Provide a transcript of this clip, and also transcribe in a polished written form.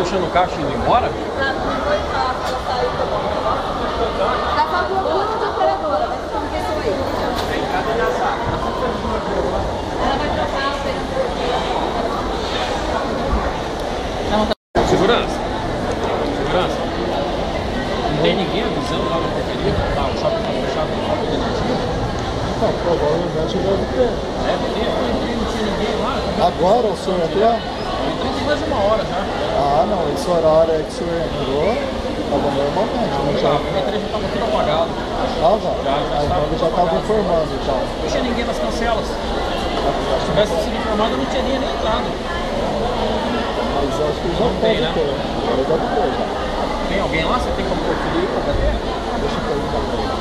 fechando o caixa e indo embora? Ela saiu da tá faltando duas de operadora, vai ficar uma pessoa aí. Tem cada na saca. Ela vai trocar a Segurança. Segurança. Não tem ninguém avisando lá na portaria que tá, o shopping tá fechado por falta de energia? Então, provavelmente deve ter. É, porque eu entrei, não tinha ninguém lá. Agora o senhor entrou? Eu entrei tem mais 1 hora já. Ah, não, esse horário aí que o senhor entrou, tava normalmente, não Já, tinha. eu entrei já tava tudo apagado. Tava? Ah, então ele já estava informando, então. Não tinha ninguém nas cancelas. Se tivesse sido informado, eu não tinha nem entrado. Mas eu acho que já Não tem, pode né? ter. Agora deve ter já. Tem alguém lá? Você tem como conferir? Deixa eu perguntar pra ele.